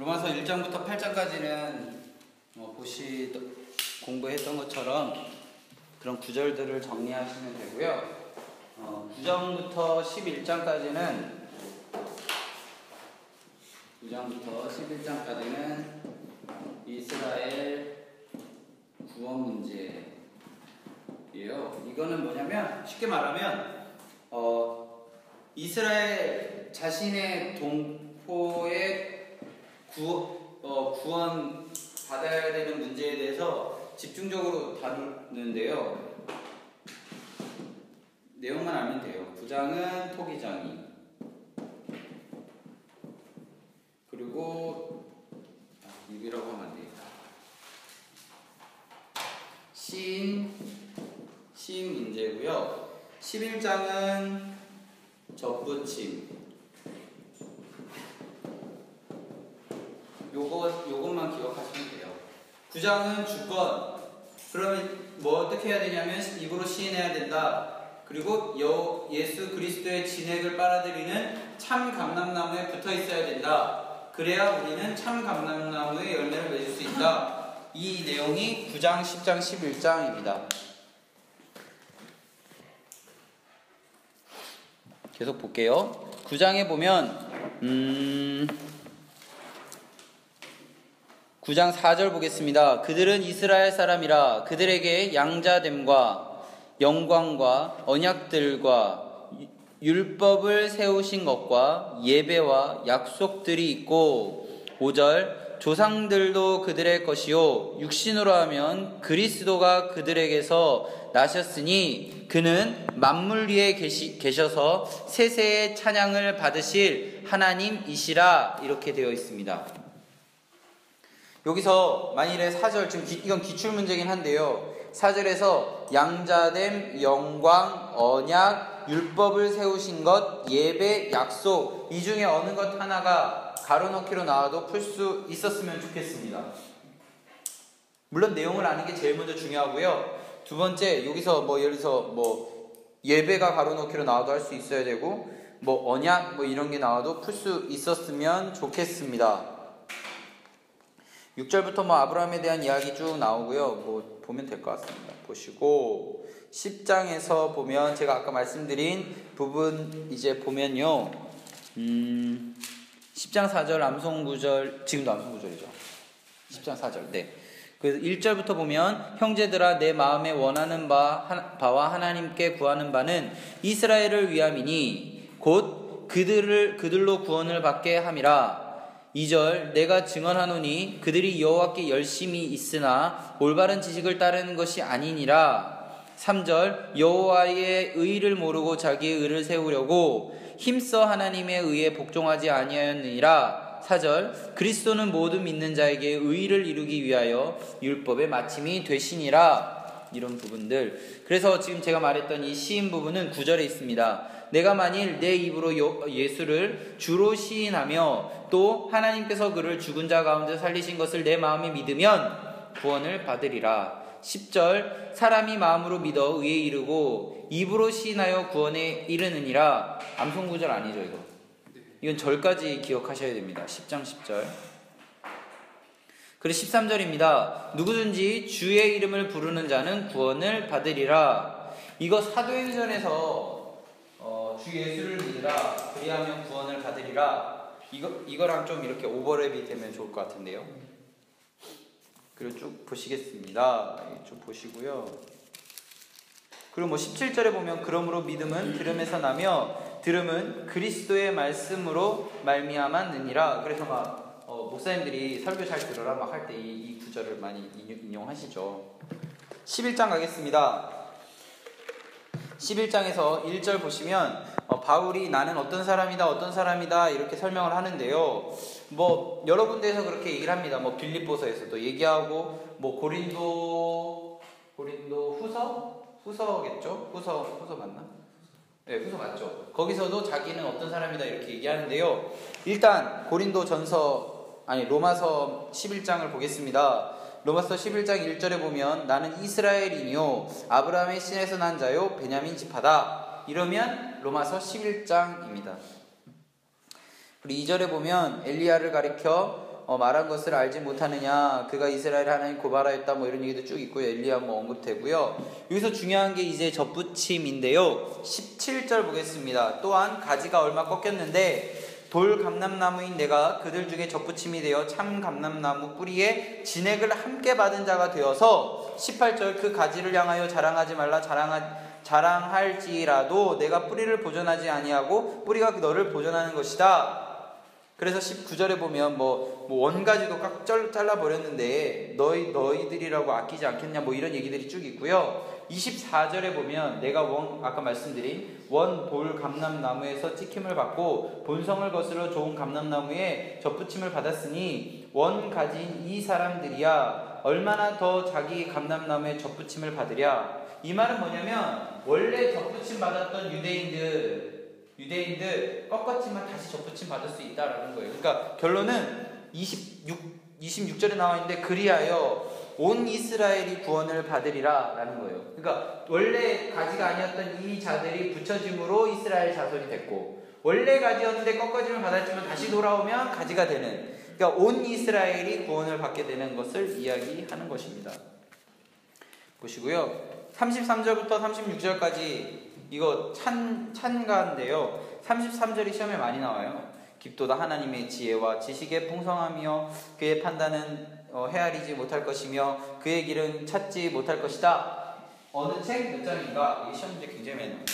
로마서 1장부터 8장까지는 공부했던 것처럼 그런 구절들을 정리하시면 되고요. 9장부터 11장까지는 이스라엘 구원 문제예요. 이거는 뭐냐면 쉽게 말하면 이스라엘 자신의 동포의 구원 받아야 되는 문제에 대해서 집중적으로 다루는데요. 내용만 알면 돼요. 9장은 토기장이, 그리고 6이라고 하면 안 되겠다. 시인 문제고요. 11장은 접붙임. 요것만 기억하시면 돼요. 9장은 주권. 그러면 뭐 어떻게 해야 되냐면 입으로 시인해야 된다. 그리고 예수 그리스도의 진액을 빨아들이는 참 감람나무에 붙어 있어야 된다. 그래야 우리는 참 감람나무의 열매를 맺을 수 있다. 이 내용이 9장, 10장, 11장입니다. 계속 볼게요. 9장에 보면 9장 4절 보겠습니다. 그들은 이스라엘 사람이라 그들에게 양자됨과 영광과 언약들과 율법을 세우신 것과 예배와 약속들이 있고 5절 조상들도 그들의 것이요 육신으로 하면 그리스도가 그들에게서 나셨으니 그는 만물 위에 계셔서 세세의 찬양을 받으실 하나님이시라. 이렇게 되어 있습니다. 여기서 만일에 4절, 지금 이건 기출문제긴 한데요, 4절에서 양자됨, 영광, 언약, 율법을 세우신 것, 예배, 약속, 이 중에 어느 것 하나가 가로넣기로 나와도 풀 수 있었으면 좋겠습니다. 물론 내용을 아는 게 제일 먼저 중요하고요. 두 번째, 여기서 예를 들어서 예배가 가로넣기로 나와도 할 수 있어야 되고, 언약 이런 게 나와도 풀 수 있었으면 좋겠습니다. 6절부터 아브라함에 대한 이야기 쭉 나오고요. 보면 될 것 같습니다. 보시고 10장에서 보면 제가 아까 말씀드린 부분 이제 보면요. 10장 4절 암송구절, 지금도 암송구절이죠. 10장 4절. 네. 그래서 1절부터 보면 형제들아 내 마음에 원하는 바와 하나님께 구하는 바는 이스라엘을 위함이니 곧 그들로 구원을 받게 함이라. 2절 내가 증언하노니 그들이 여호와께 열심히 있으나 올바른 지식을 따르는 것이 아니니라. 3절 여호와의 의를 모르고 자기의 의를 세우려고 힘써 하나님의 의에 복종하지 아니하였느니라. 4절 그리스도는 모든 믿는 자에게 의를 이루기 위하여 율법의 마침이 되시니라. 이런 부분들. 그래서 지금 제가 말했던 이 시인 부분은 9절에 있습니다. 내가 만일 내 입으로 예수를 주로 시인하며 또 하나님께서 그를 죽은 자 가운데 살리신 것을 내 마음에 믿으면 구원을 받으리라. 10절 사람이 마음으로 믿어 의에 이르고 입으로 시인하여 구원에 이르느니라. 암송구절 아니죠 이거. 이건 절까지 기억하셔야 됩니다. 10장 10절. 그리고 13절입니다. 누구든지 주의 이름을 부르는 자는 구원을 받으리라. 이거 사도행전에서 주 예수를 믿으라 그리하면 구원을 받으리라. 이거랑 좀 이렇게 오버랩이 되면 좋을 것 같은데요. 그리고 쭉 보시겠습니다. 쭉 보시고요. 그리고 17절에 보면 그러므로 믿음은 들음에서 나며 들음은 그리스도의 말씀으로 말미암았느니라. 그래서 목사님들이 설교 잘 들어라 할 때 이 구절을 많이 인용하시죠. 11장 가겠습니다. 11장에서 1절 보시면 바울이 나는 어떤 사람이다 이렇게 설명을 하는데요. 여러 군데에서 그렇게 얘기를 합니다. 빌립보서에서도 얘기하고 고린도 후서겠죠? 후서 맞나? 네, 후서 맞죠. 거기서도 자기는 어떤 사람이다 이렇게 얘기하는데요. 일단 로마서 11장을 보겠습니다. 로마서 11장 1절에 보면 나는 이스라엘이뇨 아브라함의 씨에서 난 자요 베냐민 지파다. 이러면 로마서 11장입니다. 그리고 2절에 보면 엘리야를 가리켜 말한 것을 알지 못하느냐, 그가 이스라엘 하나님 고발하였다, 뭐 이런 얘기도 쭉 있고요. 엘리야 뭐 언급되고요. 여기서 중요한 게 이제 접붙임인데요. 17절 보겠습니다. 또한 가지가 얼마 꺾였는데 돌 감람나무인 내가 그들 중에 접붙임이 되어 참 감람나무 뿌리에 진액을 함께 받은 자가 되어서 18절 그 가지를 향하여 자랑하지 말라, 자랑할지라도 내가 뿌리를 보존하지 아니하고 뿌리가 너를 보존하는 것이다. 그래서 19절에 보면 뭐 원가지도 꽉 잘라버렸는데 너희들이라고 아끼지 않겠냐, 뭐 이런 얘기들이 쭉 있고요. 24절에 보면 내가 아까 말씀드린 돌 감람나무에서 찍힘을 받고 본성을 거스러 좋은 감람나무에 접붙임을 받았으니 원가지인 이 사람들이야 얼마나 더 자기 감람나무에 접붙임을 받으랴. 이 말은 뭐냐면 원래 접붙임 받았던 유대인들 꺾었지만 다시 접붙임 받을 수 있다라는 거예요. 그러니까 결론은 26절에 나와 있는데 그리하여 온 이스라엘이 구원을 받으리라 라는 거예요. 그러니까 원래 가지가 아니었던 이 자들이 붙여짐으로 이스라엘 자손이 됐고, 원래 가지였는데 꺾어짐을 받았지만 다시 돌아오면 가지가 되는, 그러니까 온 이스라엘이 구원을 받게 되는 것을 이야기하는 것입니다. 보시고요. 33절부터 36절까지 이거 찬가인데요. 33절이 시험에 많이 나와요. 깊도다 하나님의 지혜와 지식의 풍성함이여 그의 판단은 헤아리지 못할 것이며 그의 길은 찾지 못할 것이다. 어느 책 몇 장인가? 이게 시험 문제 굉장히 많이 나와요.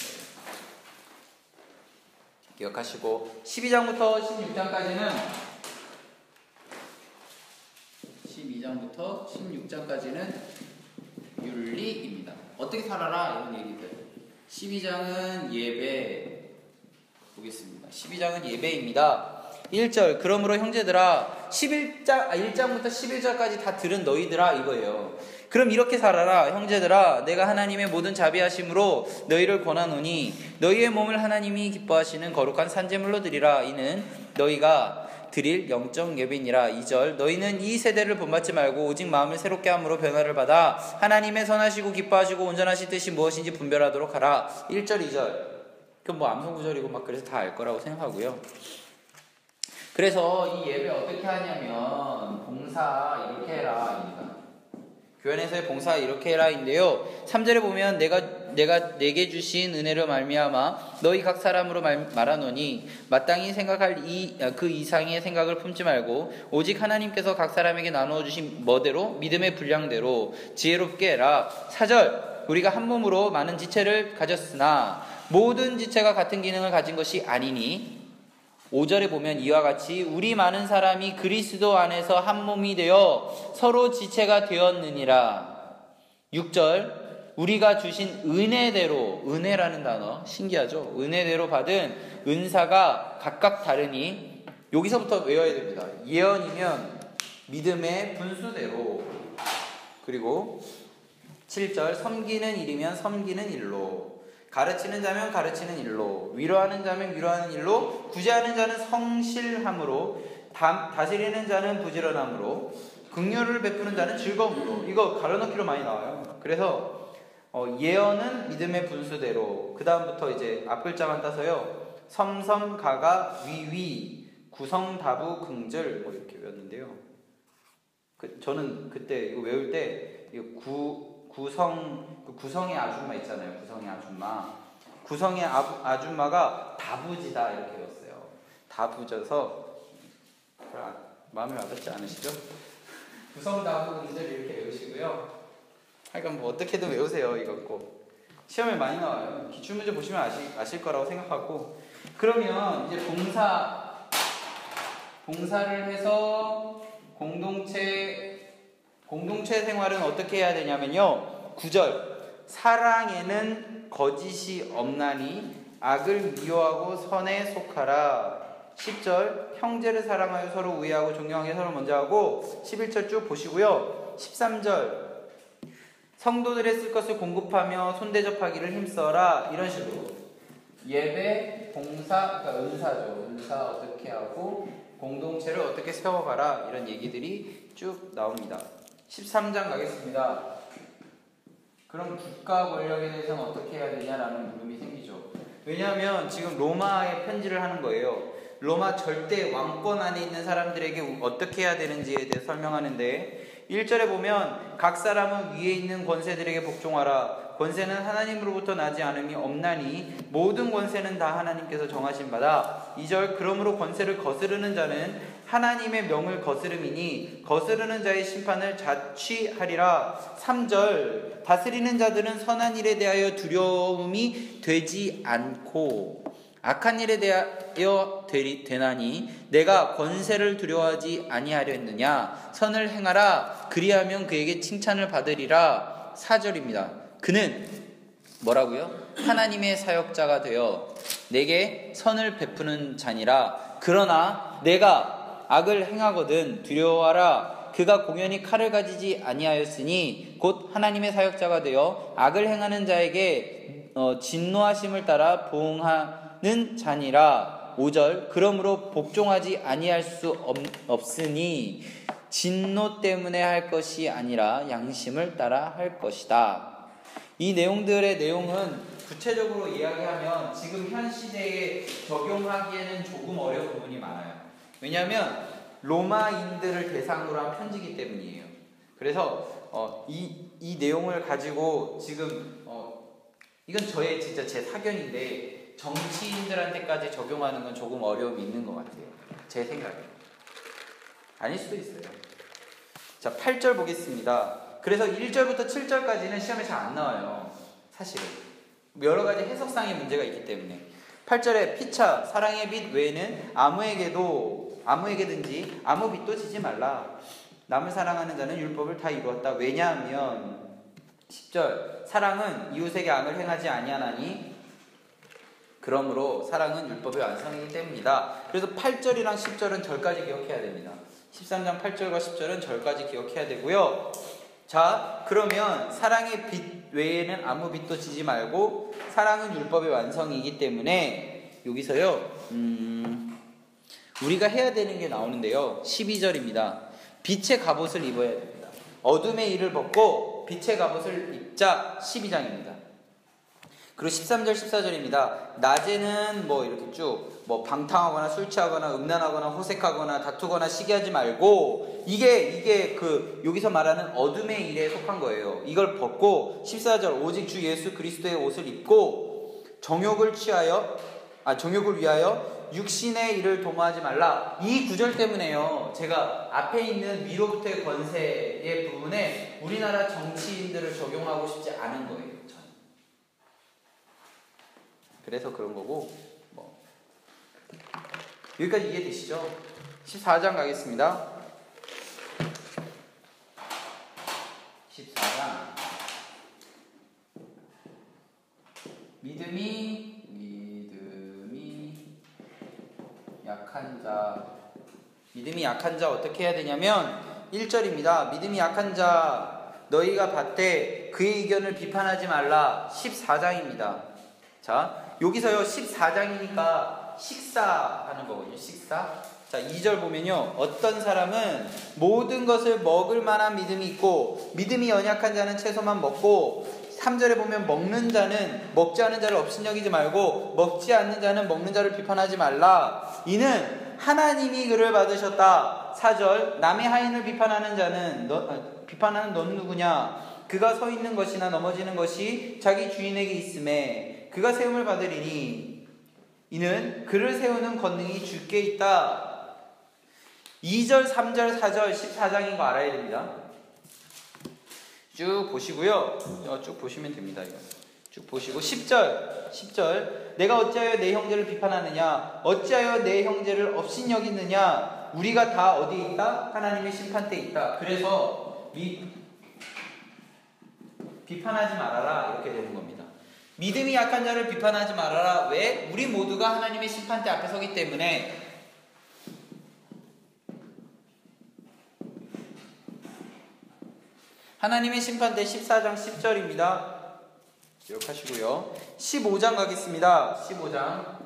기억하시고 12장부터 16장까지는 윤리입니다. 어떻게 살아라 이런 얘기들. 12장은 예배 보겠습니다. 12장은 예배입니다. 1절 그러므로 형제들아 1장부터 11절까지 다 들은 너희들아 이거예요. 그럼 이렇게 살아라 형제들아, 내가 하나님의 모든 자비하심으로 너희를 권하노니 너희의 몸을 하나님이 기뻐하시는 거룩한 산제물로 드리라. 이는 너희가 드릴 영적 예배니라. 2절 너희는 이 세대를 본받지 말고 오직 마음을 새롭게 함으로 변화를 받아 하나님의 선하시고 기뻐하시고 온전하신 뜻이 무엇인지 분별하도록 하라. 1절 2절 그럼 뭐 암송구절이고 막 그래서 다 알 거라고 생각하고요. 그래서 이 예배 어떻게 하냐면 봉사 이렇게 해라. 교회에서의 봉사 이렇게 해라인데요. 3절에 보면 내가 내게 주신 은혜로 말미암아 너희 각 사람으로 말하노니 마땅히 생각할 그 이상의 생각을 품지 말고 오직 하나님께서 각 사람에게 나누어 주신 뭐대로 믿음의 분량대로 지혜롭게 해라. 4절 우리가 한 몸으로 많은 지체를 가졌으나 모든 지체가 같은 기능을 가진 것이 아니니 5절에 보면 이와 같이 우리 많은 사람이 그리스도 안에서 한 몸이 되어 서로 지체가 되었느니라. 6절 우리가 주신 은혜대로, 은혜라는 단어 신기하죠? 은혜대로 받은 은사가 각각 다르니 여기서부터 외워야 됩니다. 예언이면 믿음의 분수대로, 그리고 7절 섬기는 일이면 섬기는 일로, 가르치는 자면 가르치는 일로, 위로하는 자면 위로하는 일로, 구제하는 자는 성실함으로, 다스리는 자는 부지런함으로, 긍휼을 베푸는 자는 즐거움으로. 이거 가려놓기로 많이 나와요. 그래서 예언은 믿음의 분수대로, 그 다음부터 이제 앞글자만 따서요. 섬섬 가가 위위 구성 다부 긍절 뭐 이렇게 외웠는데요. 저는 그때 이거 외울 때 구성의 아줌마 있잖아요. 구성의 아줌마. 구성의 아줌마가 다부지다 이렇게 외웠어요. 다부져서 마음에 와닿지 않으시죠? 구성 다부 긍절 이렇게 외우시고요. 하여간 뭐 어떻게든 외우세요. 이거 꼭 시험에 많이 나와요. 기출문제 보시면 아실 거라고 생각하고, 그러면 이제 봉사를 해서 공동체 생활은 어떻게 해야 되냐면요. 9절 사랑에는 거짓이 없나니 악을 미워하고 선에 속하라. 10절 형제를 사랑하여 서로 우애하고 존경하게 서로 먼저 하고. 11절 쭉 보시고요. 13절 성도들의 쓸 것을 공급하며 손대접하기를 힘써라. 이런 식으로 예배, 봉사, 그러니까 은사죠. 은사 어떻게 하고 공동체를 어떻게 세워가라. 이런 얘기들이 쭉 나옵니다. 13장 가겠습니다. 그럼 국가 권력에 대해서는 어떻게 해야 되냐라는 물음이 생기죠. 왜냐하면 지금 로마에 편지를 하는 거예요. 로마 절대 왕권 안에 있는 사람들에게 어떻게 해야 되는지에 대해 설명하는데 1절에 보면 각 사람은 위에 있는 권세들에게 복종하라. 권세는 하나님으로부터 나지 않음이 없나니 모든 권세는 다 하나님께서 정하신 바다. 2절 그러므로 권세를 거스르는 자는 하나님의 명을 거스름이니 거스르는 자의 심판을 자취하리라. 3절 다스리는 자들은 선한 일에 대하여 두려움이 되지 않고 악한 일에 대하여 되나니 내가 권세를 두려워하지 아니하려 했느냐. 선을 행하라. 그리하면 그에게 칭찬을 받으리라. 4절입니다. 그는 뭐라고요? 하나님의 사역자가 되어 내게 선을 베푸는 자니라. 그러나 내가 악을 행하거든 두려워하라. 그가 공연히 칼을 가지지 아니하였으니 곧 하나님의 사역자가 되어 악을 행하는 자에게 진노하심을 따라 보응하는 자니라. 5절 그러므로 복종하지 아니할 수 없으니 진노 때문에 할 것이 아니라 양심을 따라 할 것이다. 이 내용들의 내용은 구체적으로 이야기하면 지금 현 시대에 적용하기에는 조금 어려운 부분이 많아요. 왜냐하면 로마인들을 대상으로 한 편지이기 때문이에요. 그래서 이 내용을 가지고 지금 이건 저의 진짜 제 사견인데 정치인들한테까지 적용하는 건 조금 어려움이 있는 것 같아요. 제 생각에. 아닐 수도 있어요. 자, 8절 보겠습니다. 그래서 1절부터 7절까지는 시험에 잘 안 나와요. 사실은. 여러 가지 해석상의 문제가 있기 때문에. 8절에 피차, 사랑의 빛 외에는 아무에게든지 아무 빛도 지지 말라. 남을 사랑하는 자는 율법을 다 이루었다. 왜냐하면 10절 사랑은 이웃에게 악을 행하지 아니하나니 그러므로 사랑은 율법의 완성이기 때문이다. 그래서 8절이랑 10절은 절까지 기억해야 됩니다. 13장 8절과 10절은 절까지 기억해야 되고요. 자, 그러면 사랑의 빛 외에는 아무 빛도 지지 말고 사랑은 율법의 완성이기 때문에 여기서요 우리가 해야 되는 게 나오는데요. 12절입니다. 빛의 갑옷을 입어야 됩니다. 어둠의 일을 벗고 빛의 갑옷을 입자. 12장입니다. 그리고 13절 14절입니다. 낮에는 이렇게 쭉 방탕하거나 술 취하거나 음란하거나 호색하거나 다투거나 시기하지 말고 이게 여기서 말하는 어둠의 일에 속한 거예요. 이걸 벗고 14절 오직 주 예수 그리스도의 옷을 입고 정욕을 위하여 육신의 일을 도모하지 말라. 이 구절 때문에요. 제가 앞에 있는 위로부터의 권세의 부분에 우리나라 정치인들을 적용하고 싶지 않은 거예요. 저는. 그래서 그런 거고 여기까지 이해되시죠? 14장 가겠습니다. 14장 믿음이 약한 자 어떻게 해야 되냐면 1절입니다. 믿음이 약한 자 너희가 받되 그의 의견을 비판하지 말라. 14장입니다. 자, 여기서요 14장이니까 식사하는 거거든요. 식사. 자, 2절 보면요 어떤 사람은 모든 것을 먹을 만한 믿음이 있고 믿음이 연약한 자는 채소만 먹고 3절에 보면 먹는 자는 먹지 않는 자를 업신여기지 말고 먹지 않는 자는 먹는 자를 비판하지 말라. 이는 하나님이 그를 받으셨다. 4절 남의 하인을 비판하는 넌 누구냐. 그가 서 있는 것이나 넘어지는 것이 자기 주인에게 있음에 그가 세움을 받으리니 이는 그를 세우는 권능이 주께 있다. 2절 3절 4절 14장인 거 알아야 됩니다. 쭉 보시고요. 쭉 보시면 됩니다. 이거. 쭉 보시고 10절 내가 어찌하여 내 형제를 비판하느냐. 어찌하여 내 형제를 업신여기느냐. 우리가 다 어디에 있다? 하나님의 심판대에 있다. 그래서 비판하지 말아라 이렇게 되는 겁니다. 믿음이 약한 자를 비판하지 말아라. 왜? 우리 모두가 하나님의 심판대 앞에 서기 때문에. 하나님의 심판대 14장 10절입니다. 기억하시고요. 15장 가겠습니다. 15장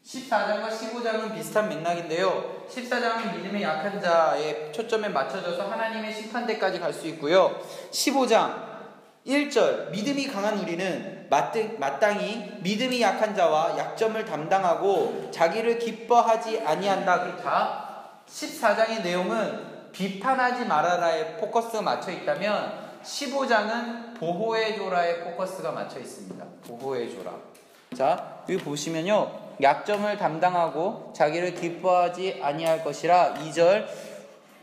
14장과 15장은 비슷한 맥락인데요. 14장은 믿음의 약한 자의 초점에 맞춰져서 하나님의 심판대까지 갈 수 있고요. 15장 1절 믿음이 강한 우리는 마땅히 믿음이 약한 자와 약점을 담당하고 자기를 기뻐하지 아니한다. 자, 14장의 내용은 비판하지 말아라에 포커스가 맞춰 있다면 15장은 보호해줘라에 포커스가 맞춰 있습니다. 보호해줘라. 자, 여기 보시면요, 약점을 담당하고 자기를 기뻐하지 아니할 것이라. 2절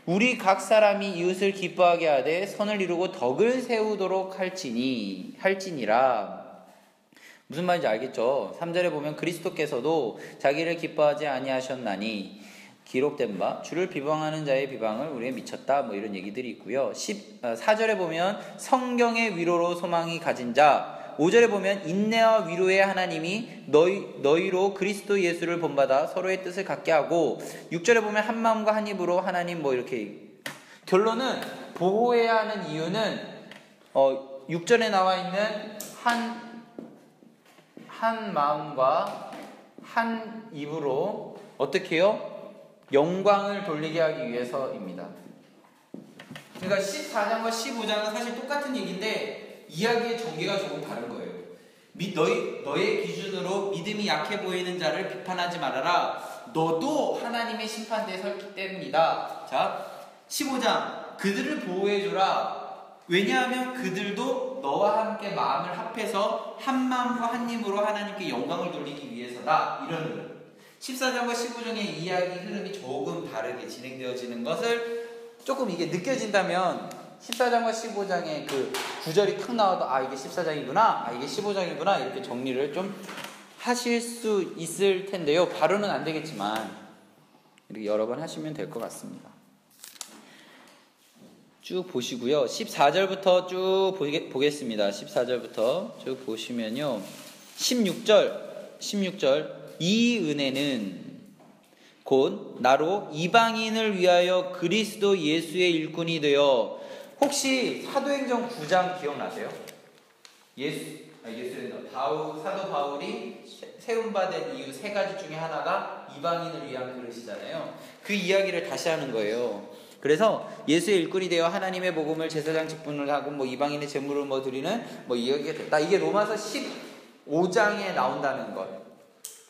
우리 각 사람이 이웃을 기뻐하게 하되 선을 이루고 덕을 세우도록 할지니라. 무슨 말인지 알겠죠? 3절에 보면 그리스도께서도 자기를 기뻐하지 아니하셨나니 기록된 바 주를 비방하는 자의 비방을 우리에 미쳤다, 뭐 이런 얘기들이 있고요. 4절에 보면 성경의 위로로 소망이 가진 자. 5절에 보면 인내와 위로의 하나님이 너희로 그리스도 예수를 본받아 서로의 뜻을 갖게 하고, 6절에 보면 한 마음과 한 입으로 하나님, 뭐 이렇게. 결론은 보호해야 하는 이유는 6절에 나와 있는 한 마음과 한 입으로 어떻게 해요? 영광을 돌리게 하기 위해서입니다. 그러니까 14장과 15장은 사실 똑같은 얘기인데 이야기의 전개가 조금 다른 거예요. 너의 기준으로 믿음이 약해 보이는 자를 비판하지 말아라. 너도 하나님의 심판대에 섰기 때문이다. 자, 15장 그들을 보호해주라. 왜냐하면 그들도 너와 함께 마음을 합해서 한 마음과 한 힘으로 하나님께 영광을 돌리기 위해서다. 이런 흐름. 14장과 15장의 이야기 흐름이 조금 다르게 진행되어지는 것을 조금 이게 느껴진다면 14장과 15장의 그 구절이 탁 나와도 이게 14장이구나, 이게 15장이구나, 이렇게 정리를 좀 하실 수 있을 텐데요. 바로는 안 되겠지만 이렇게 여러 번 하시면 될 것 같습니다. 쭉 보시고요. 14절부터 쭉 보겠습니다. 14절부터 쭉 보시면요. 16절 이 은혜는 곧 나로 이방인을 위하여 그리스도 예수의 일꾼이 되어. 혹시 사도행전 9장 기억나세요? 사도 바울이 세움받은 이유 3가지 중에 하나가 이방인을 위한 그릇이잖아요. 그 이야기를 다시 하는 거예요. 그래서 예수의 일꾼이 되어 하나님의 복음을 제사장 직분을 하고 뭐 이방인의 제물을 뭐 드리는 뭐 이야기가 됐다. 이게 로마서 15장에 나온다는 것.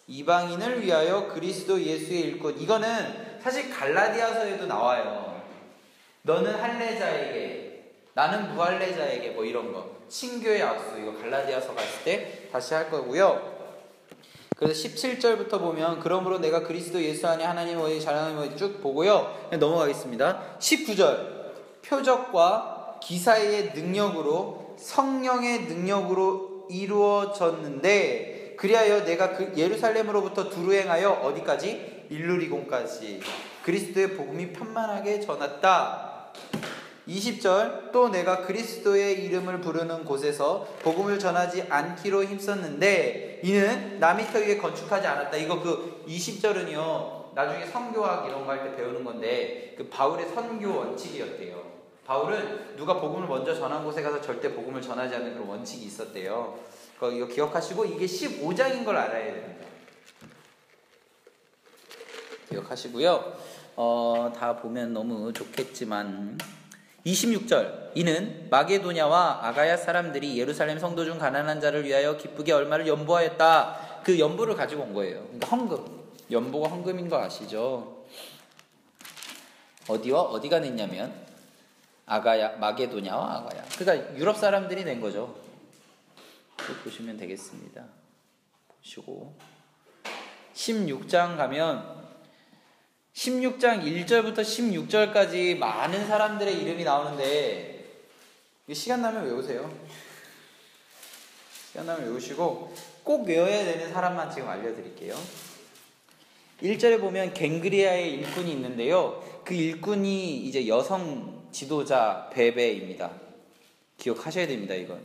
이방인을 위하여 그리스도 예수의 일꾼. 이거는 사실 갈라디아서에도 나와요. 너는 할례자에게, 나는 무할례자에게, 뭐 이런 거. 친교의 악수. 이거 갈라디아서 갔을 때 다시 할 거고요. 그래서 17절부터 보면 그러므로 내가 그리스도 예수 안에 하나님의 자랑함을 쭉 보고요. 넘어가겠습니다. 19절 표적과 기사의 능력으로 성령의 능력으로 이루어졌는데 그리하여 내가 그 예루살렘으로부터 두루 행하여 어디까지? 일루리곤까지 그리스도의 복음이 편만하게 전했다. 20절 또 내가 그리스도의 이름을 부르는 곳에서 복음을 전하지 않기로 힘썼는데 이는 남이 터 위에 건축하지 않았다. 이거 그 20절은요 나중에 선교학 이런 거 할 때 배우는 건데 그 바울의 선교 원칙이었대요. 바울은 누가 복음을 먼저 전한 곳에 가서 절대 복음을 전하지 않는 그런 원칙이 있었대요. 이거 기억하시고 이게 15장인 걸 알아야 됩니다. 기억하시고요. 다 보면 너무 좋겠지만 26절 이는 마게도냐와 아가야 사람들이 예루살렘 성도 중 가난한 자를 위하여 기쁘게 얼마를 연보하였다. 그 연보를 가지고 온 거예요. 그러니까 헌금. 연보가 헌금인 거 아시죠? 어디가 냈냐면 마게도냐와 아가야. 그러니까 유럽 사람들이 낸 거죠. 보시면 되겠습니다. 보시고 16장 가면 16장 1절부터 16절까지 많은 사람들의 이름이 나오는데 시간 나면 외우세요. 시간 나면 외우시고 꼭 외워야 되는 사람만 지금 알려드릴게요. 1절에 보면 갱그리아의 일꾼이 있는데요. 그 일꾼이 이제 여성 지도자 베베입니다. 기억하셔야 됩니다. 이건.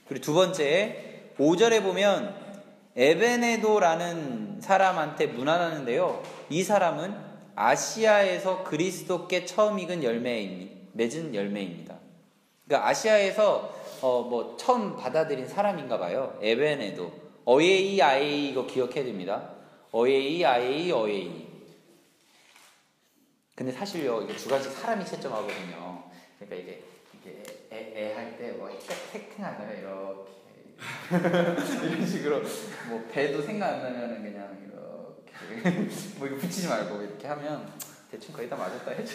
그리고 두 번째 5절에 보면 에베네도라는 사람한테 문안하는데요. 이 사람은 아시아에서 그리스도께 처음 맺은 열매입니다. 그러니까 아시아에서 처음 받아들인 사람인가 봐요. 에베네도. 어예이 아예이 이거 기억해야 됩니다. 어예이 아예이 어예이. 근데 사실요 이게 두 가지 사람이 채점하거든요. 그러니까 이게 이게 애 할 때 뭐 생각 안 나요 이렇게 이런 식으로 뭐 배도 생각 안 나면은 그냥 이렇게 뭐 이거 붙이지 말고 이렇게 하면 대충 거의 다 맞았다 해줘.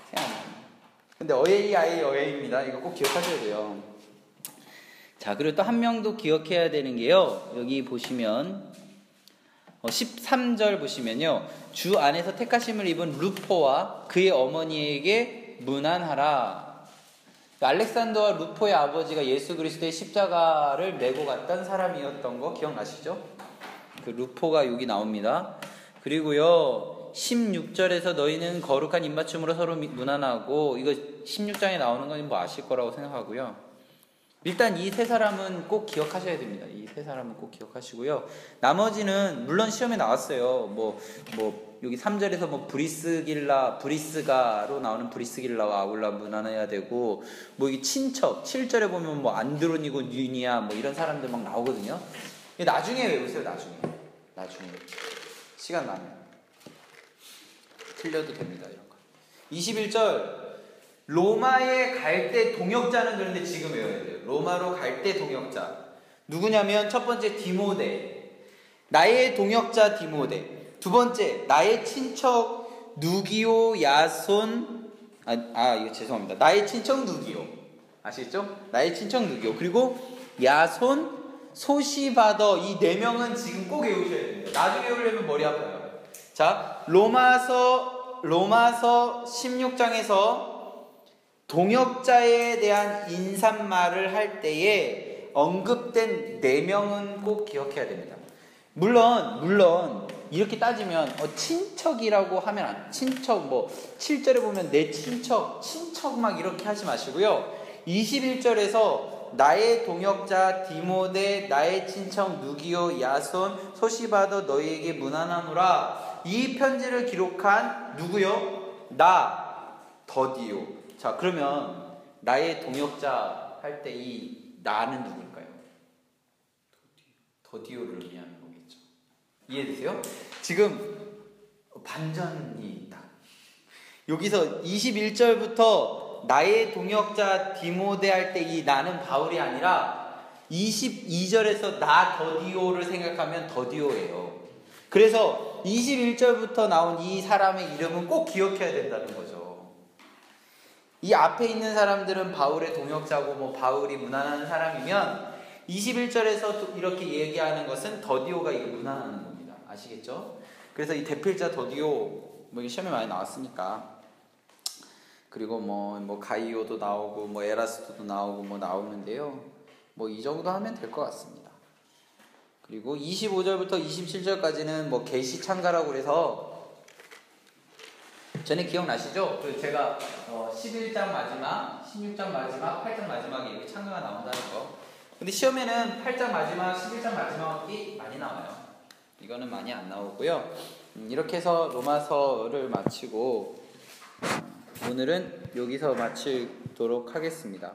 생각 안 나요. 근데 어웨이입니다. 이거 꼭 기억하셔야 돼요. 자, 그리고 또 한 명도 기억해야 되는 게요. 여기 보시면 13절 보시면요. 주 안에서 택하심을 입은 루포와 그의 어머니에게 문안하라. 알렉산더와 루포의 아버지가 예수 그리스도의 십자가를 메고 갔던 사람이었던 거 기억나시죠? 그 루포가 여기 나옵니다. 그리고요. 16절에서 너희는 거룩한 입맞춤으로 서로 문안하고, 이거 16장에 나오는 건 뭐 아실 거라고 생각하고요. 일단 이 세 사람은 꼭 기억하셔야 됩니다. 이 세 사람은 꼭 기억하시고요. 나머지는 물론 시험에 나왔어요. 여기 3절에서 뭐 브리스가로 나오는 브리스길라와 아굴라 문안해야 되고, 뭐 이 친척 7절에 보면 뭐 안드로니고 뉴니아 뭐 이런 사람들 막 나오거든요. 나중에 외우세요. 나중에 시간 나면 틀려도 됩니다. 이런 거. 21절 로마에 갈 때 동역자는 그런데 지금 외워야 돼요. 로마로 갈 때 동역자 누구냐면 첫 번째 디모데, 나의 동역자 디모데. 두 번째 나의 친척 누기오 야손, 이거 죄송합니다. 나의 친척 누기오 아시겠죠? 나의 친척 누기오, 그리고 야손 소시바더. 이 네 명은 지금 꼭 외우셔야 됩니다. 나중에 외우려면 머리 아파요. 자, 로마서 16장에서 동역자에 대한 인사말을 할 때에 언급된 4명은 꼭 기억해야 됩니다. 물론 이렇게 따지면 친척이라고 하면 친척 뭐 7절에 보면 내 친척 막 이렇게 하지 마시고요. 21절에서 나의 동역자 디모데, 나의 친척 누기오 야손 소시바더 너희에게 문안하노라. 이 편지를 기록한 누구요? 나 더디오. 자, 그러면 나의 동역자 할 때 이 나는 누굴까요? 더디오를 의미하는 거겠죠. 이해되세요? 지금 반전이 있다. 여기서 21절부터 나의 동역자 디모데 할 때 이 나는 바울이 아니라 22절에서 나 더디오를 생각하면 더디오예요. 그래서 21절부터 나온 이 사람의 이름은 꼭 기억해야 된다는 거죠. 이 앞에 있는 사람들은 바울의 동역자고 뭐 바울이 문안하는 사람이면 21절에서 이렇게 얘기하는 것은 더디오가 이거 문안하는 겁니다. 아시겠죠? 그래서 이 대필자 더디오 뭐 시험에 많이 나왔으니까. 그리고 뭐 가이오도 나오고 뭐 에라스토도 나오고 뭐 나오는데요. 뭐 이 정도 하면 될 것 같습니다. 그리고 25절부터 27절까지는 뭐 계시 창가라고 그래서 전에 기억나시죠? 제가 11장 마지막, 16장 마지막, 8장 마지막에 이렇게 창가가 나온다는 거. 근데 시험에는 8장 마지막, 11장 마지막이 많이 나와요. 이거는 많이 안 나오고요. 이렇게 해서 로마서를 마치고 오늘은 여기서 마치도록 하겠습니다.